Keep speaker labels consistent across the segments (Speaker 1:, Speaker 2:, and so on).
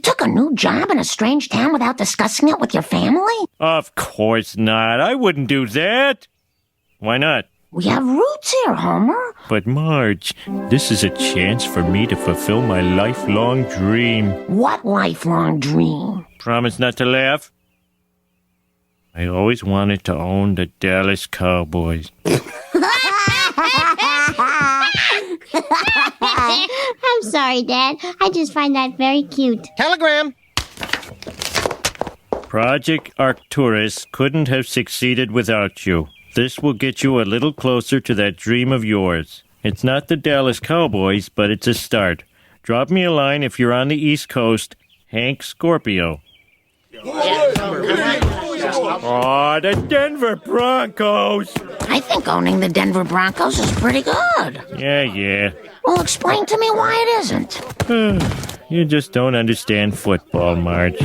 Speaker 1: took a new job in a strange town without discussing it with your family?
Speaker 2: Of course not. I wouldn't do that. Why not?
Speaker 1: We have roots here, Homer.
Speaker 2: But Marge, this is a chance for me to fulfill my lifelong dream.
Speaker 1: What lifelong dream?
Speaker 2: Promise not to laugh? I always wanted to own the Dallas Cowboys.
Speaker 3: I'm sorry, Dad. I just find that very cute.
Speaker 4: Telegram!
Speaker 2: Project Arcturus couldn't have succeeded without you. This will get you a little closer to that dream of yours. It's not the Dallas Cowboys, but it's a start. Drop me a line if you're on the East Coast. Hank Scorpio. Oh, the Denver Broncos!
Speaker 1: I think owning the Denver Broncos is pretty good.
Speaker 2: Yeah.
Speaker 1: Well, explain to me why it isn't.
Speaker 2: You just don't understand football, Marge.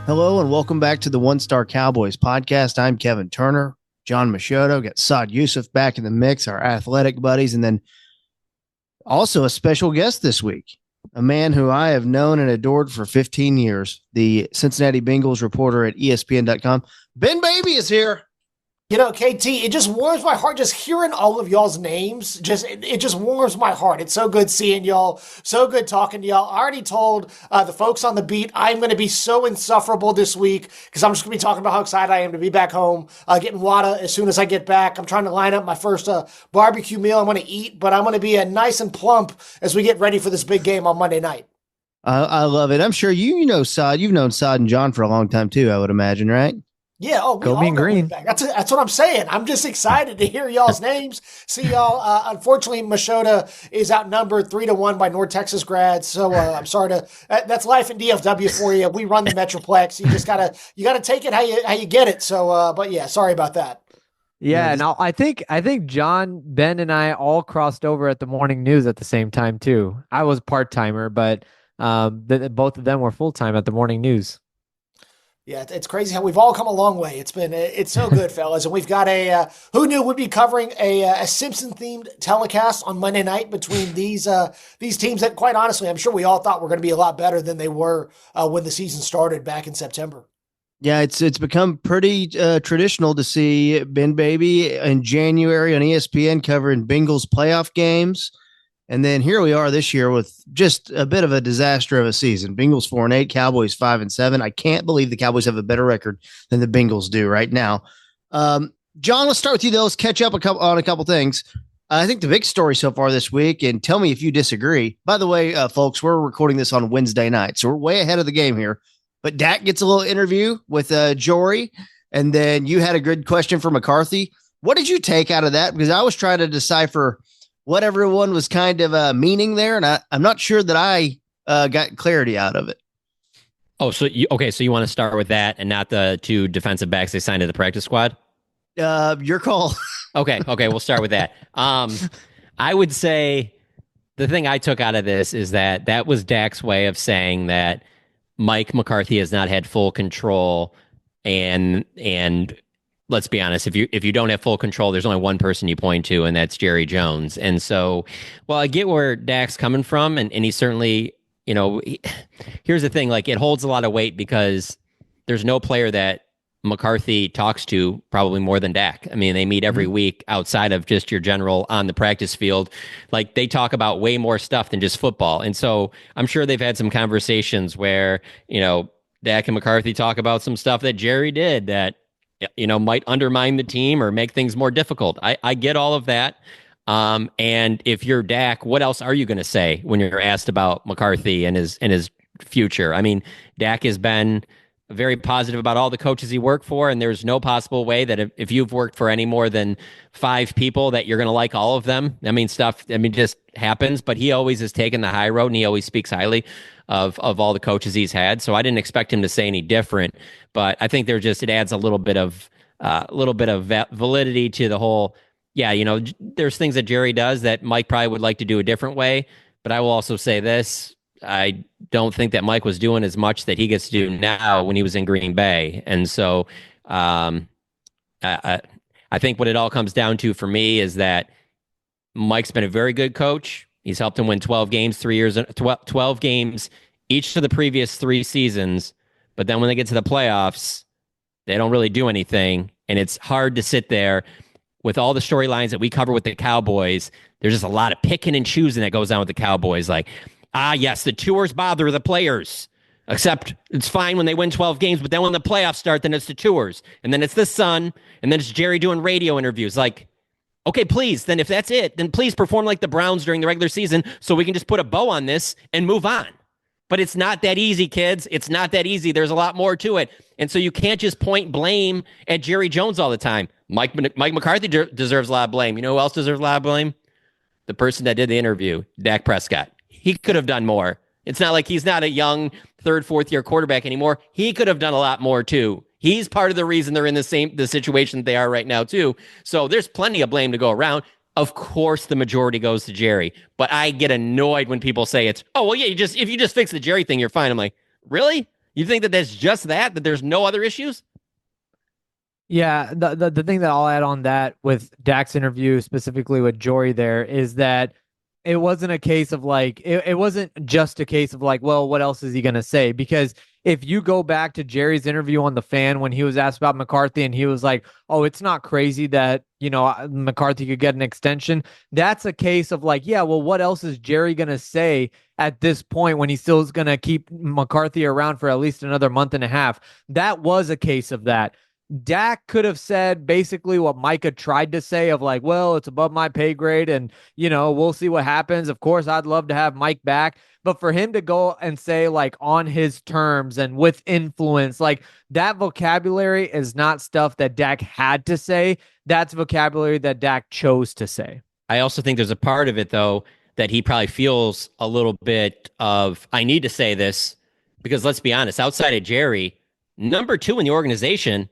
Speaker 5: Hello and welcome back to the One Star Cowboys podcast. I'm Kevin Turner, John Machado, got Saad Youssef back in the mix, our athletic buddies, and then also a special guest this week, a man who I have known and adored for 15 years, the Cincinnati Bengals reporter at ESPN.com. Ben Baby is here.
Speaker 6: You know, KT, it just warms my heart just hearing all of y'all's names. It just warms my heart. It's so good seeing y'all. So good talking to y'all. I already told the folks on the beat I'm going to be so insufferable this week because I'm just going to be talking about how excited I am to be back home, getting Wada as soon as I get back. I'm trying to line up my first barbecue meal I'm going to eat, but I'm going to be nice and plump as we get ready for this big game on Monday night.
Speaker 5: I love it. I'm sure you know Saad. You've known Saad and John for a long time too, I would imagine, right?
Speaker 6: Yeah,
Speaker 4: Go Mean Green.
Speaker 6: That's what I'm saying. I'm just excited to hear y'all's names. See y'all. Unfortunately, Machota is outnumbered 3-1 by North Texas grads. So I'm sorry to. That's life in DFW for you. We run the Metroplex. You just gotta take it how you get it. So, but yeah, sorry about that.
Speaker 4: Yeah, no, I think John, Ben, and I all crossed over at the morning news at the same time too. I was part-timer, but both of them were full-time at the morning news.
Speaker 6: Yeah, it's crazy how we've all come a long way. It's so good, fellas. And we've got who knew we'd be covering a Simpson-themed telecast on Monday night between these teams that, quite honestly, I'm sure we all thought were going to be a lot better than they were when the season started back in September.
Speaker 5: Yeah, it's become pretty traditional to see Ben Baby in January on ESPN covering Bengals playoff games. And then here we are this year with just a bit of a disaster of a season. Bengals 4-8, Cowboys 5-7. I can't believe the Cowboys have a better record than the Bengals do right now. John, let's start with you, though. Let's catch up on a couple things. I think the big story so far this week, and tell me if you disagree. By the way, folks, we're recording this on Wednesday night, so we're way ahead of the game here. But Dak gets a little interview with Jory, and then you had a good question for McCarthy. What did you take out of that? Because I was trying to decipher what everyone was kind of meaning there, and I'm not sure that I got clarity out of it.
Speaker 7: Oh, so you want to start with that and not the two defensive backs they signed to the practice squad?
Speaker 5: Your call.
Speaker 7: Okay, we'll start with that. I would say the thing I took out of this is that was Dak's way of saying that Mike McCarthy has not had full control, and let's be honest, if you don't have full control, there's only one person you point to, and that's Jerry Jones. And so, well, I get where Dak's coming from, and he certainly, here's the thing, like, it holds a lot of weight because there's no player that McCarthy talks to probably more than Dak. I mean, they meet every week outside of just your general on the practice field. Like, they talk about way more stuff than just football. And so I'm sure they've had some conversations where, Dak and McCarthy talk about some stuff that Jerry did that, might undermine the team or make things more difficult. I get all of that. And if you're Dak, what else are you going to say when you're asked about McCarthy and his future? I mean, Dak has been very positive about all the coaches he worked for, and there's no possible way that if you've worked for any more than 5 people that you're going to like all of them. I mean, just happens, but he always has taken the high road, and he always speaks highly of all the coaches he's had. So I didn't expect him to say any different, but I think it adds a little bit of validity to the whole. Yeah, there's things that Jerry does that Mike probably would like to do a different way, but I will also say this. I don't think that Mike was doing as much that he gets to do now when he was in Green Bay. And so I I think what it all comes down to for me is that Mike's been a very good coach. He's helped him win 12 games, 12 games each of the previous 3 seasons. But then when they get to the playoffs, they don't really do anything. And it's hard to sit there with all the storylines that we cover with the Cowboys. There's just a lot of picking and choosing that goes on with the Cowboys. Like, yes, the tours bother the players. Except it's fine when they win 12 games, but then when the playoffs start, then it's the tours. And then it's the Sun, and then it's Jerry doing radio interviews. Like, okay, please, then if that's it, then please perform like the Browns during the regular season so we can just put a bow on this and move on. But it's not that easy, kids. It's not that easy. There's a lot more to it. And so you can't just point blame at Jerry Jones all the time. Mike McCarthy deserves a lot of blame. You know who else deserves a lot of blame? The person that did the interview, Dak Prescott. He could have done more. It's not like he's not a young third, fourth year quarterback anymore. He could have done a lot more too. He's part of the reason they're in the situation that they are right now too. So there's plenty of blame to go around. Of course, the majority goes to Jerry, but I get annoyed when people say it's, oh, well, yeah, if you just fix the Jerry thing, you're fine. I'm like, really? You think that that's just that there's no other issues?
Speaker 4: Yeah, the thing that I'll add on that with Dak's interview, specifically with Jory there, is that it wasn't a case of like, it wasn't just a case of like, well, what else is he going to say? Because if you go back to Jerry's interview on The Fan when he was asked about McCarthy and he was like, oh, it's not crazy that, McCarthy could get an extension. That's a case of like, yeah, well, what else is Jerry going to say at this point when he still is going to keep McCarthy around for at least another month and a half? That was a case of that. Dak could have said basically what Micah tried to say of like, well, it's above my pay grade and, we'll see what happens. Of course, I'd love to have Mike back. But for him to go and say like on his terms and with influence, like that vocabulary is not stuff that Dak had to say. That's vocabulary that Dak chose to say.
Speaker 7: I also think there's a part of it, though, that he probably feels a little bit of, I need to say this, because let's be honest, outside of Jerry, number 2 in the organization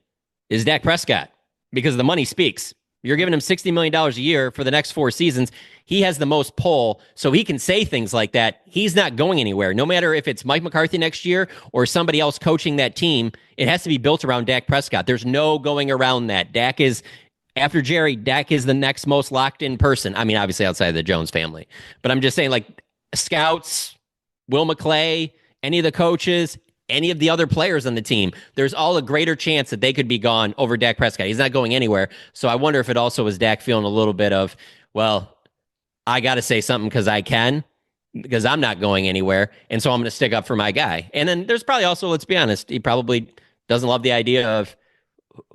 Speaker 7: is Dak Prescott, because the money speaks. You're giving him $60 million a year for the next 4 seasons. He has the most pull, so he can say things like that. He's not going anywhere. No matter if it's Mike McCarthy next year or somebody else coaching that team, it has to be built around Dak Prescott. There's no going around that. After Jerry, Dak is the next most locked in person. I mean, obviously outside of the Jones family. But I'm just saying, like, scouts, Will McClay, any of the coaches, any of the other players on the team, there's all a greater chance that they could be gone over Dak Prescott. He's not going anywhere. So I wonder if it also was Dak feeling a little bit of, well, I got to say something because I'm not going anywhere. And so I'm going to stick up for my guy. And then there's probably also, let's be honest, he probably doesn't love the idea of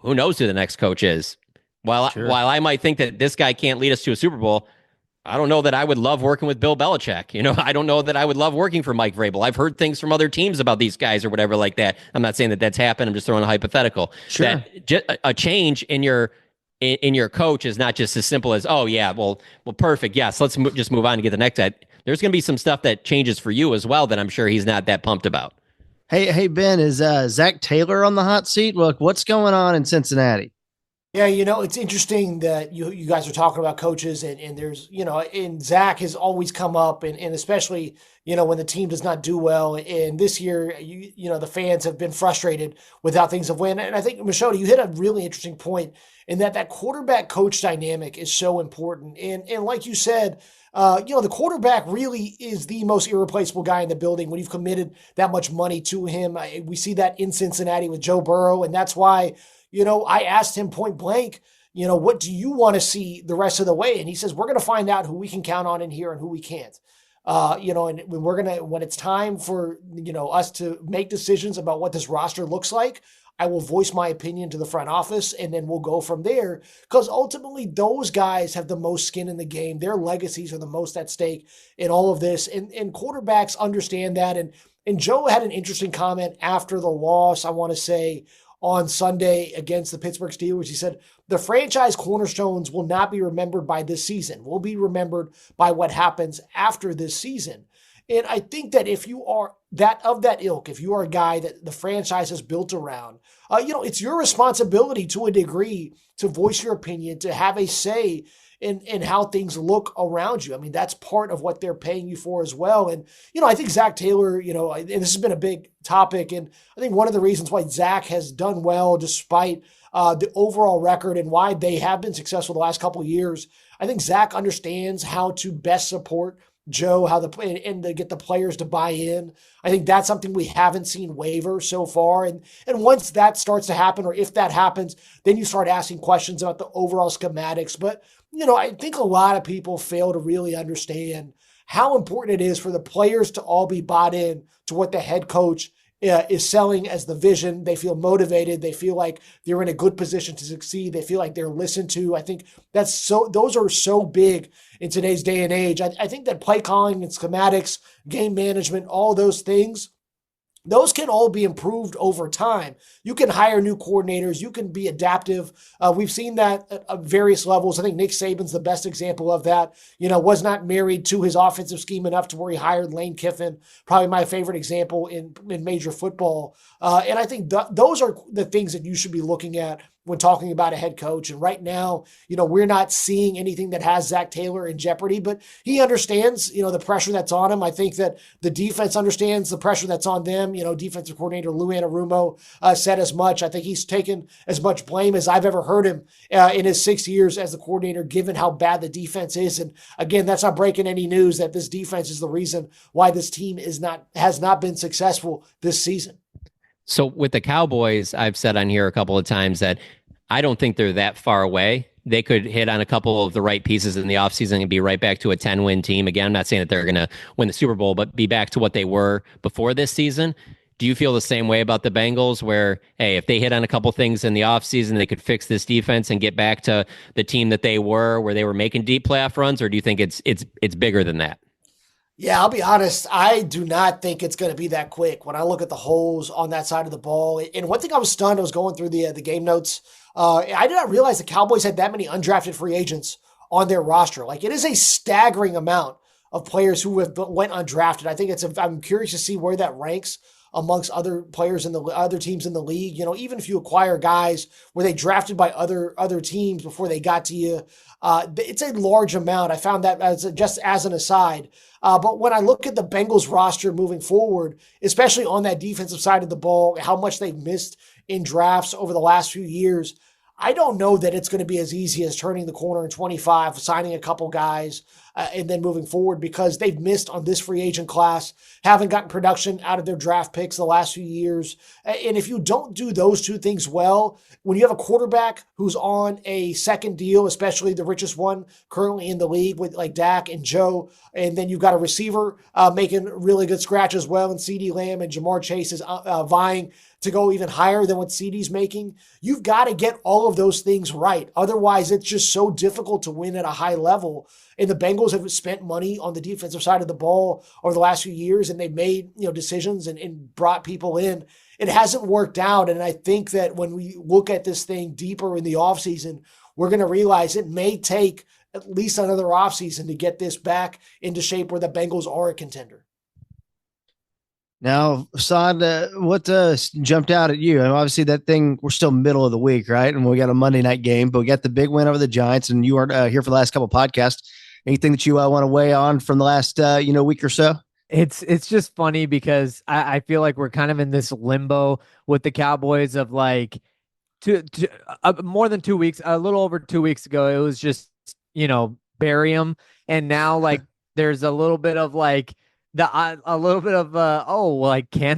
Speaker 7: who knows who the next coach is. While I might think that this guy can't lead us to a Super Bowl, I don't know that I would love working with Bill Belichick. I don't know that I would love working for Mike Vrabel. I've heard things from other teams about these guys or whatever like that. I'm not saying that that's happened. I'm just throwing a hypothetical.
Speaker 5: Sure.
Speaker 7: That a change in your coach is not just as simple as, oh yeah, well, perfect. Yes, let's just move on to get the next guy. There's going to be some stuff that changes for you as well that I'm sure he's not that pumped about.
Speaker 5: Hey, Ben, is Zach Taylor on the hot seat? Look, what's going on in Cincinnati?
Speaker 6: Yeah, it's interesting that you guys are talking about coaches and there's, and Zach has always come up and especially, when the team does not do well. And this year, the fans have been frustrated with how things have went. And I think, Michelle, you hit a really interesting point in that quarterback coach dynamic is so important. And like you said, the quarterback really is the most irreplaceable guy in the building when you've committed that much money to him. We see that in Cincinnati with Joe Burrow. And that's why, I asked him point blank, what do you want to see the rest of the way? And he says, we're going to find out who we can count on in here and who we can't. And when it's time for, us to make decisions about what this roster looks like, I will voice my opinion to the front office and then we'll go from there. Because ultimately those guys have the most skin in the game. Their legacies are the most at stake in all of this. And quarterbacks understand that. And Joe had an interesting comment after the loss, I want to say, on Sunday against the Pittsburgh Steelers. He said, the franchise cornerstones will not be remembered by this season. Will be remembered by what happens after this season. And I think that if you are that of that ilk, if you are a guy that the franchise is built around, it's your responsibility to a degree to voice your opinion, to have a say in how things look around you. I mean, that's part of what they're paying you for as well. And, I think Zach Taylor, and this has been a big topic. And I think one of the reasons why Zach has done well despite the overall record and why they have been successful the last couple of years, I think Zach understands how to best support Joe, and to get the players to buy in. I think that's something we haven't seen waver so far. And once that starts to happen, or if that happens, then you start asking questions about the overall schematics. But, I think a lot of people fail to really understand how important it is for the players to all be bought in to what the head coach is selling as the vision. They feel motivated. They feel like they're in a good position to succeed. They feel like they're listened to. I think those are so big in today's day and age. I think that play calling and schematics, game management, all those things, those can all be improved over time. You can hire new coordinators. You can be adaptive. We've seen that at various levels. I think Nick Saban's the best example of that. Was not married to his offensive scheme enough to where he hired Lane Kiffin, probably my favorite example in major football. And I think those are the things that you should be looking at when talking about a head coach. And right now, we're not seeing anything that has Zach Taylor in jeopardy, but he understands, the pressure that's on him. I think that the defense understands the pressure that's on them. Defensive coordinator Lou Anarumo said as much. I think he's taken as much blame as I've ever heard him in his 6 years as the coordinator, given how bad the defense is. And again, that's not breaking any news that this defense is the reason why this team has not been successful this season.
Speaker 7: So with the Cowboys, I've said on here a couple of times that I don't think they're that far away. They could hit on a couple of the right pieces in the offseason and be right back to a 10-win team. Again, I'm not saying that they're going to win the Super Bowl, but be back to what they were before this season. Do you feel the same way about the Bengals where, hey, if they hit on a couple things in the offseason, they could fix this defense and get back to the team that they were, where they were making deep playoff runs? Or do you think it's bigger than that?
Speaker 6: Yeah, I'll be honest. I do not think it's going to be that quick. When I look at the holes on that side of the ball, and one thing I was stunned, I was going through the game notes. I did not realize the Cowboys had that many undrafted free agents on their roster. Like, it is a staggering amount of players who went undrafted. I think I'm curious to see where that ranks amongst other players in the other teams in the league. Even if you acquire guys where they drafted by other teams before they got to you, it's a large amount. I found that just as an aside. But when I look at the Bengals roster moving forward, especially on that defensive side of the ball, how much they've missed in drafts over the last few years, I don't know that it's going to be as easy as turning the corner in 25, signing a couple guys, and then moving forward, because they've missed on this free agent class, haven't gotten production out of their draft picks the last few years. And if you don't do those two things well, when you have a quarterback who's on a second deal, especially the richest one currently in the league with like Dak and Joe, and then you've got a receiver making really good scratch as well, and CeeDee Lamb and Jamar Chase is vying to go even higher than what CeeDee's making, you've got to get all of those things right. Otherwise, it's just so difficult to win at a high level. And the Bengals have spent money on the defensive side of the ball over the last few years, and they've made decisions and brought people in. It hasn't worked out. And I think that when we look at this thing deeper in the offseason, we're going to realize it may take at least another offseason to get this back into shape where the Bengals are a contender.
Speaker 5: Now, Saad, what jumped out at you? And obviously, that thing, we're still middle of the week, right? And we got a Monday night game, but we got the big win over the Giants, and you weren't here for the last couple of podcasts. Anything that you want to weigh on from the last week or so?
Speaker 4: It's just funny because I feel like we're kind of in this limbo with the Cowboys of like more than 2 weeks, a little over 2 weeks ago, it was just, bury them. And now like there's a little bit of like, can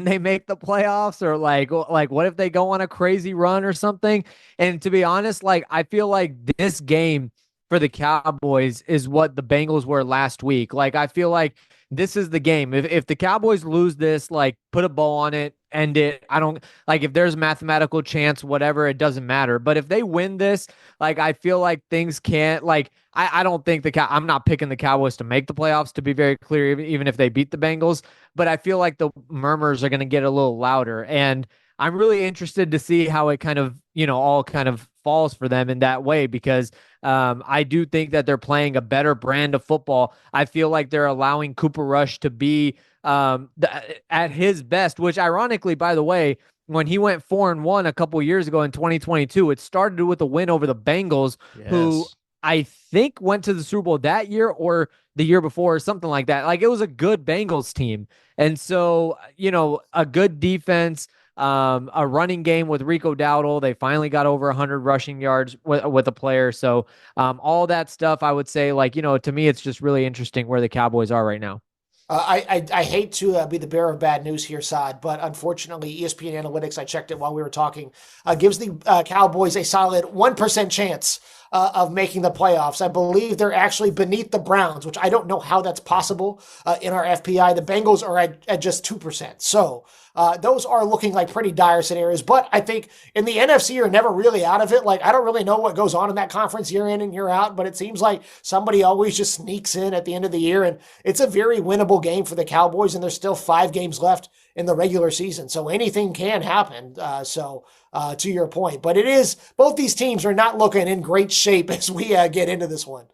Speaker 4: they make the playoffs, or like what if they go on a crazy run or something? And to be honest, like I feel like this game for the Cowboys is what the Bengals were last week. Like I feel like this is the game. If the Cowboys lose this, like put a bow on it, end it. I don't like if there's a mathematical chance, whatever, it doesn't matter. But if they win this, like I feel like things can't like I don't think I'm not picking the Cowboys to make the playoffs, to be very clear, even if they beat the Bengals. But I feel like the murmurs are going to get a little louder. And I'm really interested to see how it kind of, all kind of falls for them in that way, because I do think that they're playing a better brand of football. I feel like they're allowing Cooper Rush to be at his best, which ironically, by the way, when he went 4-1 a couple years ago in 2022, it started with a win over the Bengals, who I think went to the Super Bowl that year or the year before or something like that. Like, it was a good Bengals team. And so, a good defense, a running game with Rico Dowdle. They finally got over 100 rushing yards with a player. So all that stuff, I would say, like, to me, it's just really interesting where the Cowboys are right now.
Speaker 6: I hate to be the bearer of bad news here, Saad, but unfortunately, ESPN Analytics, I checked it while we were talking, gives the Cowboys a solid 1% chance of making the playoffs. I believe they're actually beneath the Browns, which I don't know how that's possible in our FPI. The Bengals are at just 2%. So those are looking like pretty dire scenarios. But I think in the NFC, you're never really out of it. Like, I don't really know what goes on in that conference year in and year out, but it seems like somebody always just sneaks in at the end of the year. And it's a very winnable game for the Cowboys, and there's still 5 games left in the regular season. So anything can happen. To your point, but it is, both these teams are not looking in great shape as we get into this one.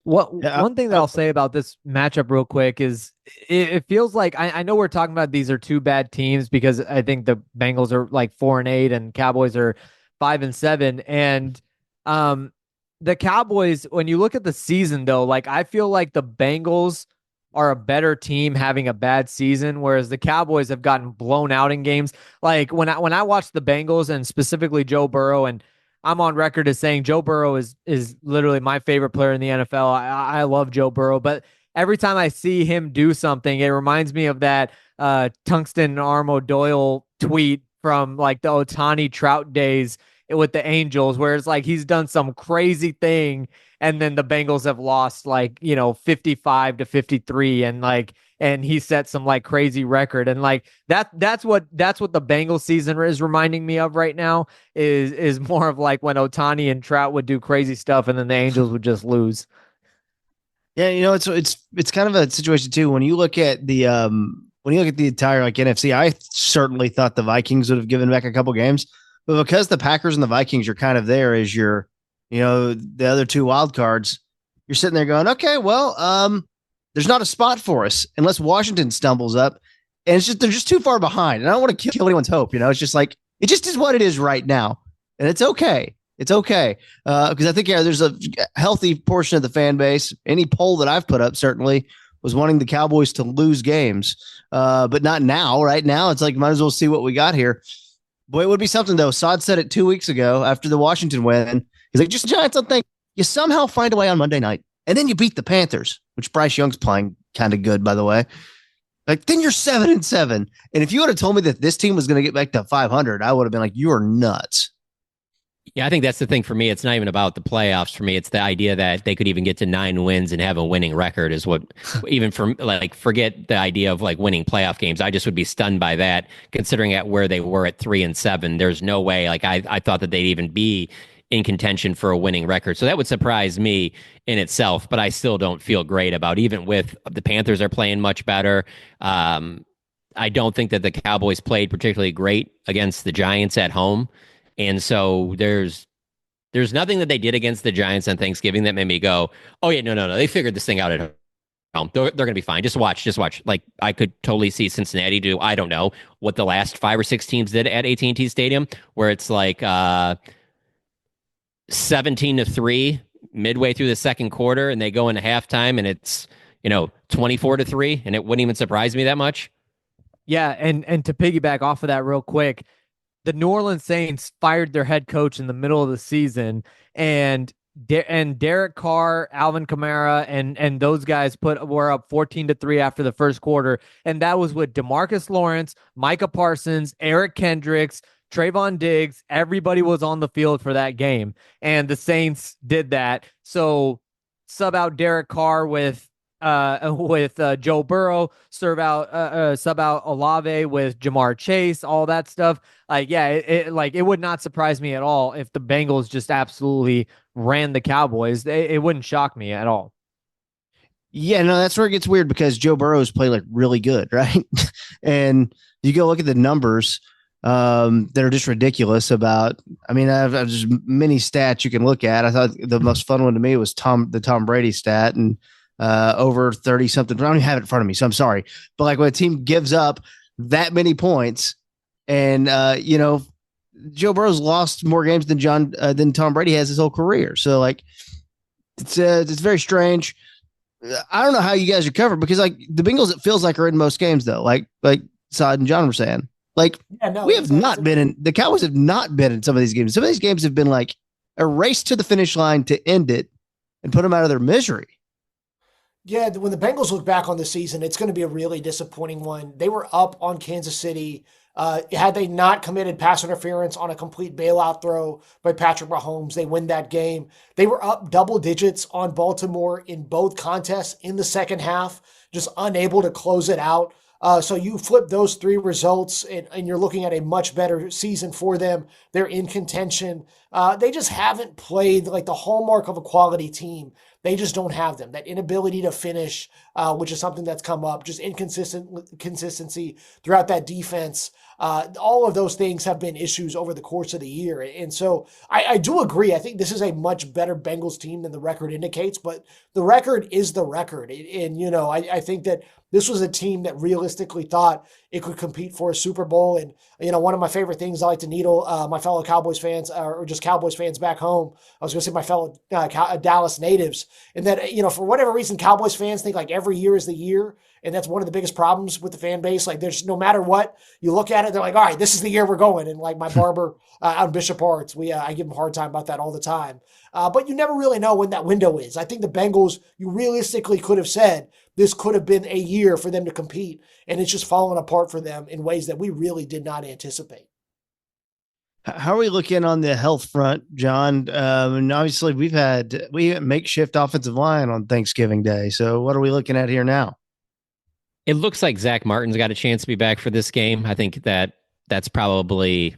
Speaker 4: One thing that I'll say about this matchup real quick is it feels like, I know we're talking about these are 2 bad teams, because I think the Bengals are like 4-8 and Cowboys are 5-7. And the Cowboys, when you look at the season though, like, I feel like the Bengals are a better team having a bad season, whereas the Cowboys have gotten blown out in games. Like, when I watch the Bengals, and specifically Joe Burrow, and I'm on record as saying Joe Burrow is literally my favorite player in the NFL. I love Joe Burrow, but every time I see him do something, it reminds me of that Tungsten Armo Doyle tweet from like the Ohtani Trout days with the Angels, where it's like he's done some crazy thing, and then the Bengals have lost 55-53, and he set some like crazy record, and like that's what the Bengals season is reminding me of right now, is more of like when Ohtani and Trout would do crazy stuff, and then the Angels would just lose.
Speaker 5: Yeah, it's kind of a situation too. When you look at the entire like NFC, I certainly thought the Vikings would have given back a couple games, but because the Packers and the Vikings are kind of there as your, the other 2 wild cards, you're sitting there going, okay, well, there's not a spot for us unless Washington stumbles up, and they're just too far behind. And I don't want to kill anyone's hope. It's just like, it just is what it is right now, and it's okay. It's okay. Because I think, there's a healthy portion of the fan base. Any poll that I've put up certainly was wanting the Cowboys to lose games, but not now. Right now, it's like, might as well see what we got here. Boy, it would be something, though. Saad said it 2 weeks ago after the Washington win. He's like, just Giants on thing. You somehow find a way on Monday night, and then you beat the Panthers, which Bryce Young's playing kind of good, by the way. Like, then you're 7-7. And if you would have told me that this team was going to get back to 500, I would have been like, you are nuts.
Speaker 7: Yeah, I think that's the thing for me. It's not even about the playoffs for me. It's the idea that they could even get to 9 wins and have a winning record is what, even for like, forget the idea of like winning playoff games. I just would be stunned by that, considering at where they were at 3-7. There's no way. Like, I thought that they'd even be in contention for a winning record. So that would surprise me in itself, but I still don't feel great about, even with the Panthers are playing much better. I don't think that the Cowboys played particularly great against the Giants at home. And so there's nothing that they did against the Giants on Thanksgiving that made me go, oh yeah, no. They figured this thing out at home. They're going to be fine. Just watch. Like, I could totally see Cincinnati do, I don't know, what the last 5 or 6 teams did at AT&T Stadium, where it's like 17-3 midway through the second quarter, and they go into halftime, and it's 24-3, and it wouldn't even surprise me that much.
Speaker 4: Yeah, and to piggyback off of that real quick, the New Orleans Saints fired their head coach in the middle of the season, and Derek Carr, Alvin Kamara, and those guys were up 14-3 after the first quarter, and that was with DeMarcus Lawrence, Micah Parsons, Eric Kendricks, Trayvon Diggs. Everybody was on the field for that game, and the Saints did that. So sub out Derek Carr with Joe Burrow, sub out Olave with Jamar Chase, all that stuff. It would not surprise me at all if the Bengals just absolutely ran the Cowboys. It wouldn't shock me at all.
Speaker 5: Yeah, no, that's where it gets weird, because Joe Burrow's played like really good, right? And you go look at the numbers. that are just ridiculous about. I mean, I've just many stats you can look at. I thought the most fun one to me was the Tom Brady stat and over 30 something. I don't even have it in front of me, so I'm sorry. But like when a team gives up that many points, and Joe Burrow's lost more games than Tom Brady has his whole career. So like it's very strange. I don't know how you guys are covered because like the Bengals, it feels like are in most games though. Like Sod and John were saying. Like we have not been in the Cowboys have not been in some of these games. Some of these games have been like a race to the finish line to end it and put them out of their misery.
Speaker 6: Yeah, when the Bengals look back on the season, it's going to be a really disappointing one. They were up on Kansas City. Had they not committed pass interference on a complete bailout throw by Patrick Mahomes, they win that game. They were up double digits on Baltimore in both contests in the second half, just unable to close it out. So you flip those three results and you're looking at a much better season for them. They're in contention. They just haven't played like the hallmark of a quality team. They just don't have them. That inability to finish, which is something that's come up, just consistency throughout that defense. All of those things have been issues over the course of the year. And so I do agree. I think this is a much better Bengals team than the record indicates, but the record is the record. And I think that this was a team that realistically thought it could compete for a Super Bowl. And, one of my favorite things I like to needle my fellow Cowboys fans or just Cowboys fans back home, I was going to say my fellow Dallas natives, and that, for whatever reason, Cowboys fans think like every year is the year. And that's one of the biggest problems with the fan base. Like there's no matter what you look at it, they're like, all right, this is the year we're going. And like my barber out in Bishop Arts, I give him a hard time about that all the time. But you never really know when that window is. I think the Bengals, you realistically could have said this could have been a year for them to compete. And it's just fallen apart for them in ways that we really did not anticipate.
Speaker 5: How are we looking on the health front, John? And obviously we had makeshift offensive line on Thanksgiving Day. So what are we looking at here now?
Speaker 7: It looks like Zach Martin's got a chance to be back for this game. I think that's probably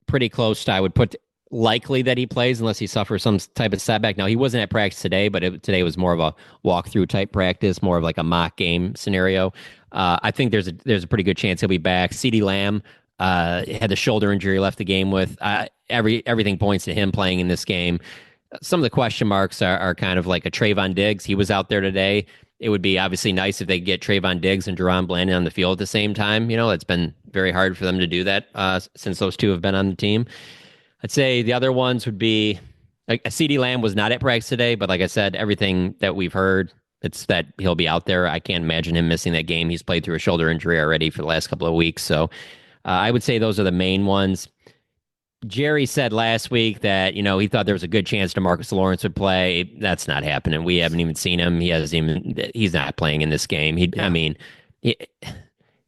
Speaker 7: pretty close to, I would put likely that he plays unless he suffers some type of setback. Now, he wasn't at practice today, but today was more of a walkthrough type practice, more of like a mock game scenario. I think there's a pretty good chance he'll be back. CeeDee Lamb had the shoulder injury, left the game with. Everything points to him playing in this game. Some of the question marks are kind of like a Trayvon Diggs. He was out there today. It would be obviously nice if they could get Trayvon Diggs and Jerron Blandon on the field at the same time. It's been very hard for them to do that since those two have been on the team. I'd say the other ones would be like CeeDee Lamb was not at practice today, but like I said, everything that we've heard, it's that he'll be out there. I can't imagine him missing that game. He's played through a shoulder injury already for the last couple of weeks. So I would say those are the main ones. Jerry said last week that, he thought there was a good chance DeMarcus Lawrence would play. That's not happening. We haven't even seen him. He's not playing in this game.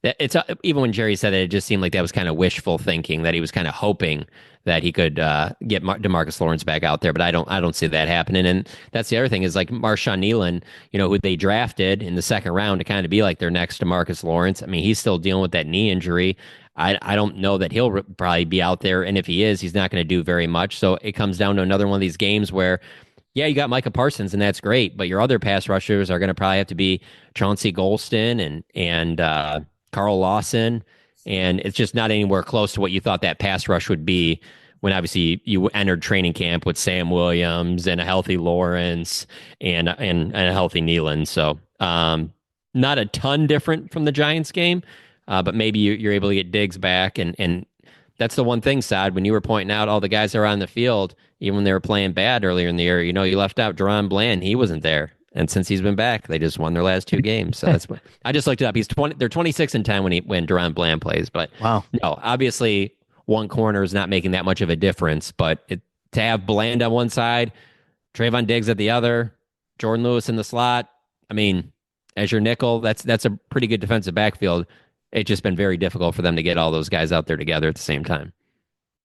Speaker 7: It's even when Jerry said that, it just seemed like that was kind of wishful thinking, that he was kind of hoping that he could get DeMarcus Lawrence back out there, but I don't see that happening. And that's the other thing is like Marshawn Nealon, who they drafted in the second round to kind of be like their next DeMarcus Lawrence. I mean, he's still dealing with that knee injury. I don't know that he'll probably be out there, and if he is, he's not going to do very much. So it comes down to another one of these games where, yeah, you got Micah Parsons, and that's great, but your other pass rushers are going to probably have to be Chauncey Golston and Carl Lawson, and it's just not anywhere close to what you thought that pass rush would be when obviously you entered training camp with Sam Williams and a healthy Lawrence and a healthy Nealon. So not a ton different from the Giants game, but maybe you're able to get Diggs back, and that's the one thing, Sod, when you were pointing out all the guys that are on the field, even when they were playing bad earlier in the year, you left out Jerron Bland. He wasn't there. And since he's been back, they just won their last two games. So that's what I just looked it up. They're 26-10 when Jerron Bland plays. But
Speaker 5: wow,
Speaker 7: no, obviously one corner is not making that much of a difference. But to have Bland on one side, Trayvon Diggs at the other, Jordan Lewis in the slot, I mean, as your nickel, that's a pretty good defensive backfield. It's just been very difficult for them to get all those guys out there together at the same time.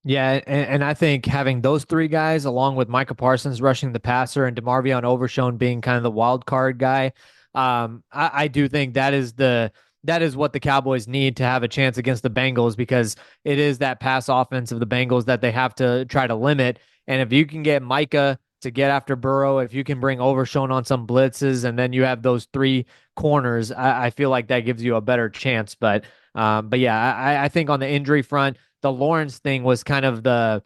Speaker 4: Yeah, and I think having those three guys, along with Micah Parsons rushing the passer and DeMarvion Overshown being kind of the wild card guy, I do think that is what the Cowboys need to have a chance against the Bengals, because it is that pass offense of the Bengals that they have to try to limit. And if you can get Micah to get after Burrow, if you can bring Overshown on some blitzes, and then you have those three corners, I feel like that gives you a better chance. But But yeah, I think on the injury front, the Lawrence thing was kind of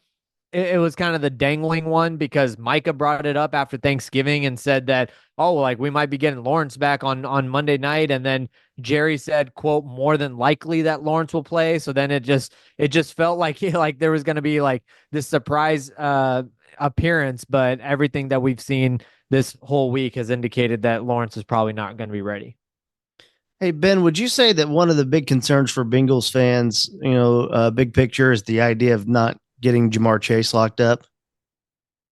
Speaker 4: it was kind of the dangling one because Micah brought it up after Thanksgiving and said that, oh, like we might be getting Lawrence back on Monday night. And then Jerry said, quote, more than likely that Lawrence will play. So then it just felt like like there was going to be like this surprise appearance, but everything that we've seen this whole week has indicated that Lawrence is probably not going to be ready.
Speaker 5: Hey, Ben, would you say that one of the big concerns for Bengals fans, big picture, is the idea of not getting Jamar Chase locked up?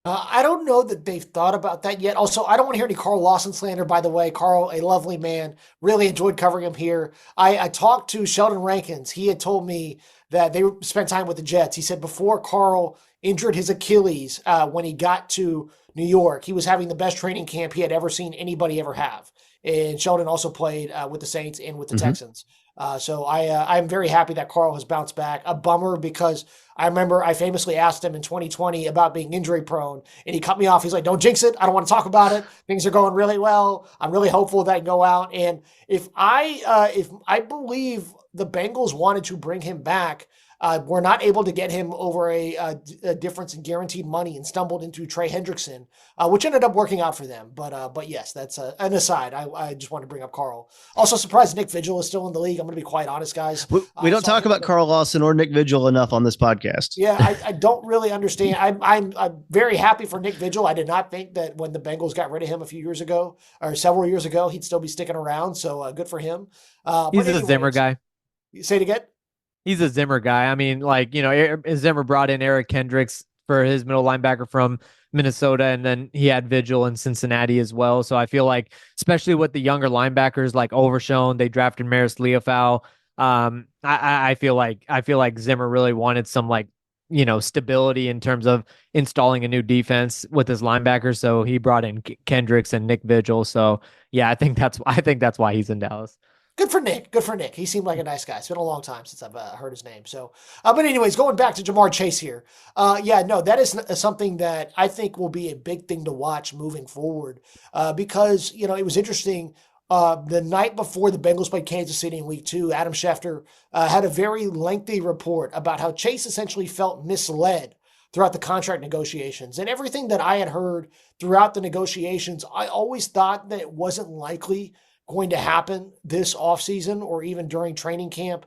Speaker 6: I don't know that they've thought about that yet. Also, I don't want to hear any Carl Lawson slander, by the way. Carl, a lovely man. Really enjoyed covering him here. I talked to Sheldon Rankins. He had told me that they spent time with the Jets. He said before Carl injured his Achilles when he got to New York, he was having the best training camp he had ever seen anybody ever have. And Sheldon also played with the Saints and with the Texans. So I'm very happy that Carl has bounced back. A bummer because I remember I famously asked him in 2020 about being injury prone, and he cut me off. He's like, "Don't jinx it. I don't want to talk about it. Things are going really well. I'm really hopeful that I can go out." And if I believe the Bengals wanted to bring him back, were not able to get him over a difference in guaranteed money and stumbled into Trey Hendrickson, which ended up working out for them. But yes, that's an aside. I just wanted to bring up Carl. Also surprised Nick Vigil is still in the league. I'm going to be quite honest, guys.
Speaker 5: We don't talk about Carl Lawson or Nick Vigil enough on this podcast.
Speaker 6: Yeah, I don't really understand. I'm very happy for Nick Vigil. I did not think that when the Bengals got rid of him a few years ago or several years ago, he'd still be sticking around. So good for him.
Speaker 4: He's a Zimmer guy.
Speaker 6: Say it again.
Speaker 4: He's a Zimmer guy. I mean, like, Zimmer brought in Eric Kendricks for his middle linebacker from Minnesota, and then he had Vigil in Cincinnati as well. So I feel like, especially with the younger linebackers like Overshown, they drafted Maris Leofau. I feel like Zimmer really wanted some stability in terms of installing a new defense with his linebackers. So he brought in Kendricks and Nick Vigil. So yeah, I think that's why he's in Dallas.
Speaker 6: Good for Nick. Good for Nick. He seemed like a nice guy. It's been a long time since I've heard his name. So, but anyways, going back to Jamar Chase here. That is something that I think will be a big thing to watch moving forward because, it was interesting. The night before the Bengals played Kansas City in week 2, Adam Schefter had a very lengthy report about how Chase essentially felt misled throughout the contract negotiations. And everything that I had heard throughout the negotiations, I always thought that it wasn't likely going to happen this offseason or even during training camp,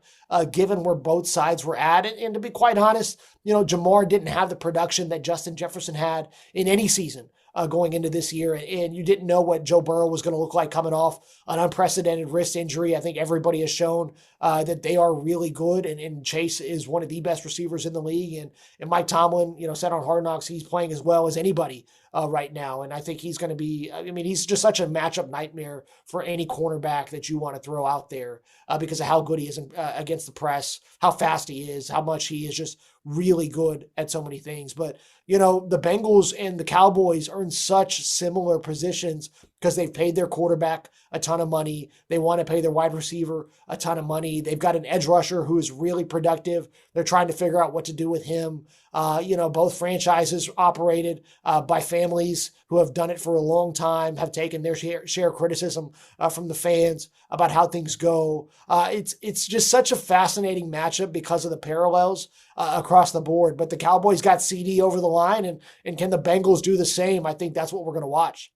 Speaker 6: given where both sides were at. And to be quite honest, Jamar didn't have the production that Justin Jefferson had in any season going into this year. And you didn't know what Joe Burrow was going to look like coming off an unprecedented wrist injury. I think everybody has shown that they are really good. And Chase is one of the best receivers in the league. And Mike Tomlin, said on Hard Knocks, he's playing as well as anybody right now. And I think he's going to be, he's just such a matchup nightmare for any cornerback that you want to throw out there because of how good he is against the press, how fast he is, how much he is just really good at so many things. But, the Bengals and the Cowboys are in such similar positions because they've paid their quarterback a ton of money. They want to pay their wide receiver a ton of money. They've got an edge rusher who is really productive. They're trying to figure out what to do with him. Both franchises operated by families who have done it for a long time, have taken their share of criticism from the fans about how things go. It's just such a fascinating matchup because of the parallels across the board. But the Cowboys got CD over the line, and can the Bengals do the same? I think that's what we're going to watch.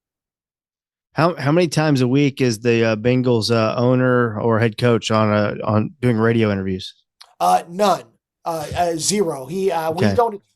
Speaker 5: How many times a week is the Bengals owner or head coach on doing radio interviews?
Speaker 6: None. Zero.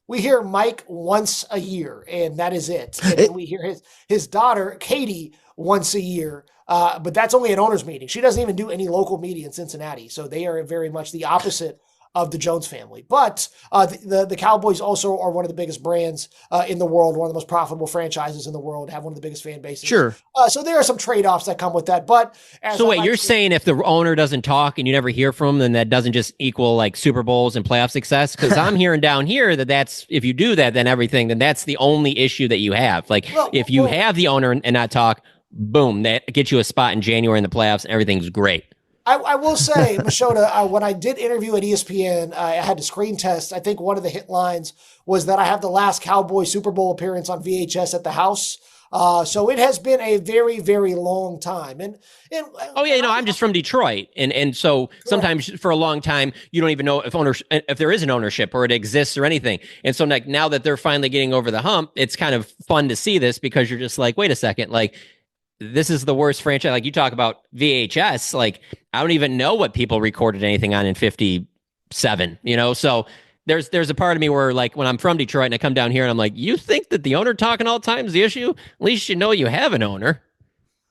Speaker 6: We hear Mike once a year, and that is it. And then we hear his daughter Katie once a year, but that's only an owners meeting. She doesn't even do any local media in Cincinnati, so they are very much the opposite of the Jones family. But the Cowboys also are one of the biggest brands in the world, one of the most profitable franchises in the world, have one of the biggest fan bases.
Speaker 5: Sure.
Speaker 6: So there are some trade-offs that come with that. But
Speaker 7: you're saying if the owner doesn't talk and you never hear from him, then that doesn't just equal like Super Bowls and playoff success? Because I'm hearing down here that's if you do that, then that's the only issue that you have. Like if you have the owner and not talk, boom, that gets you a spot in January in the playoffs and everything's great.
Speaker 6: I will say, Machota, when I did interview at ESPN, I had to screen test. I think one of the hit lines was that I have the last Cowboy Super Bowl appearance on VHS at the house. So it has been a very, very long time. And
Speaker 7: oh yeah, I'm just from Detroit, and so sometimes for a long time you don't even know if there is an ownership or it exists or anything. And so like now that they're finally getting over the hump, it's kind of fun to see this because you're just like, wait a second, like this is the worst franchise. Like you talk about VHS, like I don't even know what people recorded anything on in '57. So. There's a part of me where like when I'm from Detroit and I come down here and I'm like, you think that the owner talking all the time is the issue? At least you know you have an owner.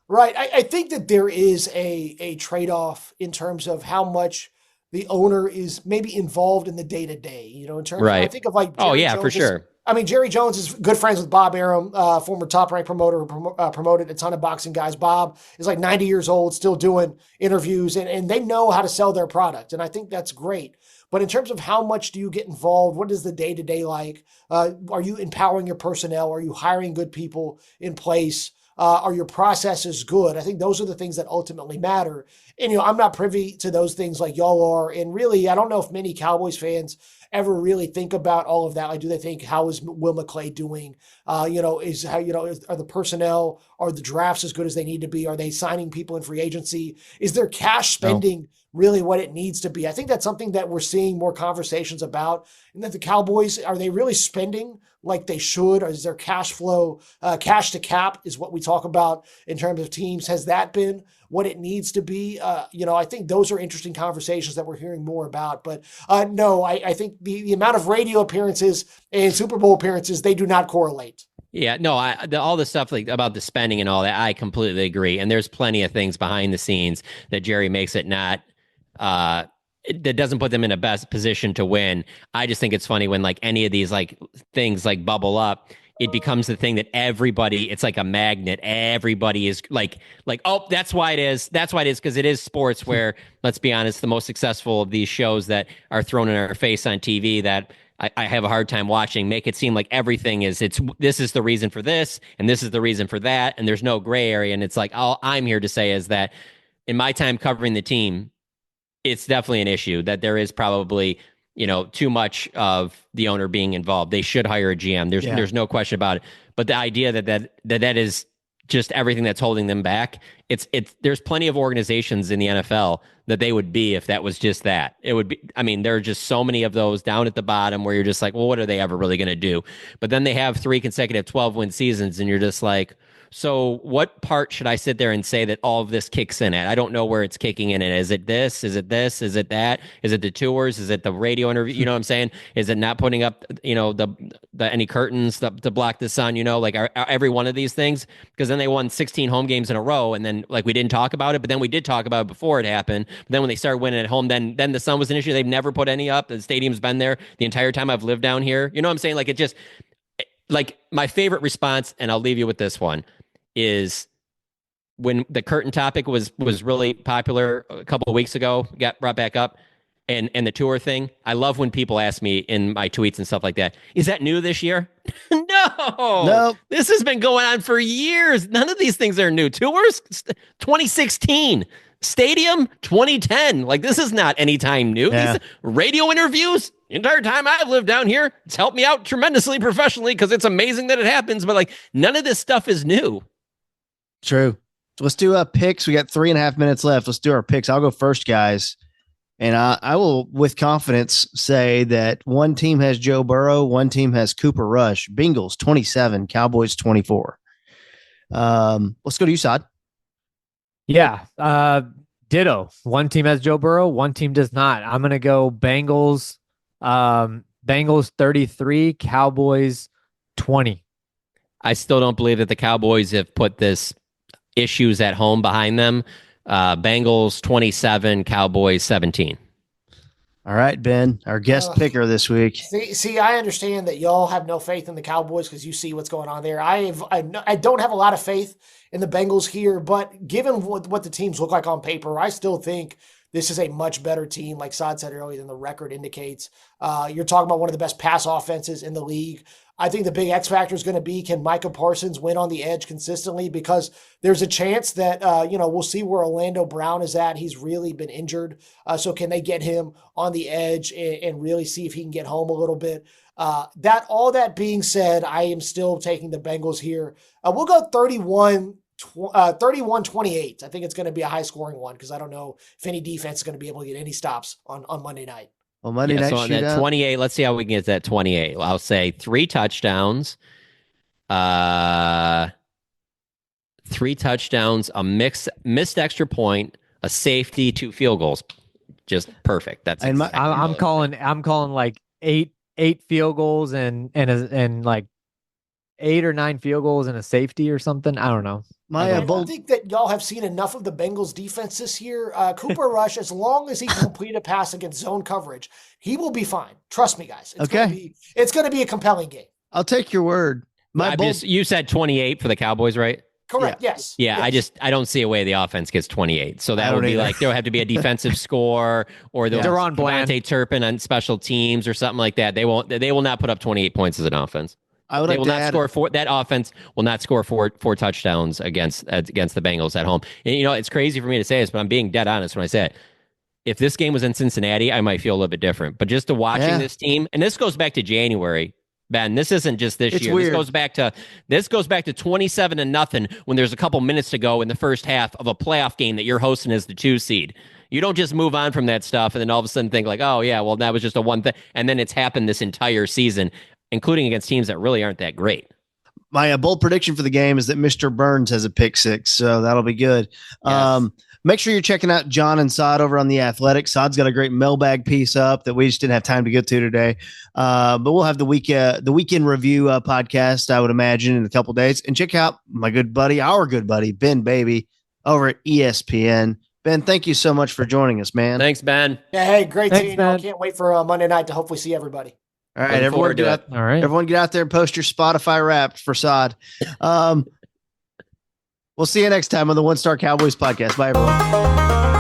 Speaker 6: Right. I think that there is a trade-off in terms of how much the owner is maybe involved in the day-to-day, in terms
Speaker 7: right.
Speaker 6: of, I think of like,
Speaker 7: Jerry Jones
Speaker 6: for sure. I mean, Jerry Jones is good friends with Bob Arum, former top-ranked promoter who promoted a ton of boxing guys. Bob is like 90 years old, still doing interviews, and they know how to sell their product. And I think that's great. But in terms of how much do you get involved, what is the day-to-day like? Are you empowering your personnel? Are you hiring good people in place? Are your processes good? I think those are the things that ultimately matter. And, I'm not privy to those things like y'all are. And really, I don't know if many Cowboys fans ever really think about all of that. Like, do they think, how is Will McClay doing? Are the personnel, are the drafts as good as they need to be? Are they signing people in free agency? Is their cash spending really what it needs to be? I think that's something that we're seeing more conversations about. And that the Cowboys, are they really spending like they should? Or is their cash flow, cash to cap is what we talk about in terms of teams? Has that been what it needs to be? I think those are interesting conversations that we're hearing more about. But no, I think the amount of radio appearances and Super Bowl appearances, they do not correlate.
Speaker 7: Yeah, no, all the stuff like about the spending and all that, I completely agree. And there's plenty of things behind the scenes that Jerry makes it not that doesn't put them in a best position to win. I just think it's funny when like any of these like things like bubble up, it becomes the thing that everybody, it's like a magnet. Everybody is like, oh, that's why it is. That's why it is. Cause it is sports where, let's be honest, the most successful of these shows that are thrown in our face on TV that I have a hard time watching make it seem like everything is, this is the reason for this. And this is the reason for that. And there's no gray area. And it's like, all I'm here to say is that in my time covering the team, it's definitely an issue that there is probably, too much of the owner being involved. They should hire a GM. There's no question about it. But the idea that is just everything that's holding them back. There's plenty of organizations in the NFL that they would be if that was just that. It would be, I mean, there are just so many of those down at the bottom where you're just like, well, what are they ever really going to do? But then they have 3 consecutive 12-win seasons and you're just like, so what part should I sit there and say that all of this kicks in at? I don't know where it's kicking in at. Is it this? Is it this? Is it that? Is it the tours? Is it the radio interview? You know what I'm saying? Is it not putting up, the any curtains to block the sun? Like are every one of these things? Because then they won 16 home games in a row, and then like we didn't talk about it, but then we did talk about it before it happened. But then when they started winning at home, then the sun was an issue. They've never put any up. The stadium's been there the entire time I've lived down here. You know what I'm saying? Like it just like my favorite response, and I'll leave you with this one, is when the curtain topic was really popular a couple of weeks ago, got brought back up, and the tour thing. I love when people ask me in my tweets and stuff like that, is that new this year? No. This has been going on for years. None of these things are new. Tours, 2016. Stadium, 2010. Like, this is not anytime new.
Speaker 5: Yeah.
Speaker 7: These radio interviews, the entire time I've lived down here, it's helped me out tremendously professionally because it's amazing that it happens. But like, none of this stuff is new.
Speaker 5: True. So let's do picks. We got 3.5 minutes left. Let's do our picks. I'll go first, guys. And I will, with confidence, say that one team has Joe Burrow, one team has Cooper Rush. Bengals 27, Cowboys 24. Let's go to you, Saad.
Speaker 4: Yeah. Ditto. One team has Joe Burrow, one team does not. I'm going to go Bengals. Bengals 33, Cowboys 20.
Speaker 7: I still don't believe that the Cowboys have put this issues at home behind them. Bengals 27, Cowboys 17.
Speaker 5: All right, Ben, our guest picker this week.
Speaker 6: See, I understand that y'all have no faith in the Cowboys because you see what's going on there. I don't have a lot of faith in the Bengals here, but given what the teams look like on paper, I still think this is a much better team, like Saad said earlier, than the record indicates. You're talking about one of the best pass offenses in the league. I think the big X factor is going to be, can Micah Parsons win on the edge consistently? Because there's a chance that, we'll see where Orlando Brown is at. He's really been injured. So can they get him on the edge and really see if he can get home a little bit? All that being said, I am still taking the Bengals here. We'll go 31-28. I think it's going to be a high scoring one because I don't know if any defense is going to be able to get any stops on Monday night.
Speaker 5: Well, Monday night
Speaker 7: so on that
Speaker 5: shootout.
Speaker 7: 28, let's see how we can get that 28. I'll say 3 touchdowns, a missed extra point, a safety, 2 field goals. Just perfect. That's
Speaker 5: And
Speaker 7: exactly
Speaker 4: I'm calling like eight field goals and like 8 or 9 field goals and a safety or something. I don't know.
Speaker 6: I don't think that y'all have seen enough of the Bengals defense this year. Cooper Rush, as long as he can complete a pass against zone coverage, he will be fine. Trust me, guys. It's going to be a compelling game.
Speaker 5: I'll take your word.
Speaker 7: You said 28 for the Cowboys, right?
Speaker 6: Correct. Yes.
Speaker 7: Yeah.
Speaker 6: Yes.
Speaker 7: I don't see a way the offense gets 28. So that would be like, there'll have to be a defensive score or the
Speaker 4: Deron Bland.
Speaker 7: Devontae Turpin on special teams or something like that. They will not put up 28 points as an offense. That offense will not score four touchdowns against the Bengals at home. And, it's crazy for me to say this, but I'm being dead honest when I say it. If this game was in Cincinnati, I might feel a little bit different. But just watching this team, and this goes back to January, Ben. This isn't just this year.
Speaker 5: Weird.
Speaker 7: This goes back to 27-0 when there's a couple minutes to go in the first half of a playoff game that you're hosting as the 2 seed. You don't just move on from that stuff and then all of a sudden think like, oh yeah, well that was just a one thing, and then it's happened this entire season, including against teams that really aren't that great.
Speaker 5: My bold prediction for the game is that Mr. Burns has a pick 6, so that'll be good.
Speaker 7: Yes.
Speaker 5: Make sure you're checking out John and Sod over on The Athletic. Sod's got a great mailbag piece up that we just didn't have time to get to today. But we'll have the weekend review podcast, I would imagine, in a couple days. And check out our good buddy, Ben Baby, over at ESPN. Ben, thank you so much for joining us, man.
Speaker 7: Thanks, Ben.
Speaker 6: Yeah, hey, great
Speaker 4: Thanks,
Speaker 6: team.
Speaker 4: man.
Speaker 6: I can't wait for Monday night to hopefully see everybody.
Speaker 5: All right,
Speaker 7: Looking
Speaker 5: everyone
Speaker 7: forward to
Speaker 5: get out,
Speaker 7: it.
Speaker 4: All right.
Speaker 5: everyone get out there and post your Spotify Wrapped for Sod. We'll see you next time on the One Star Cowboys podcast. Bye, everyone.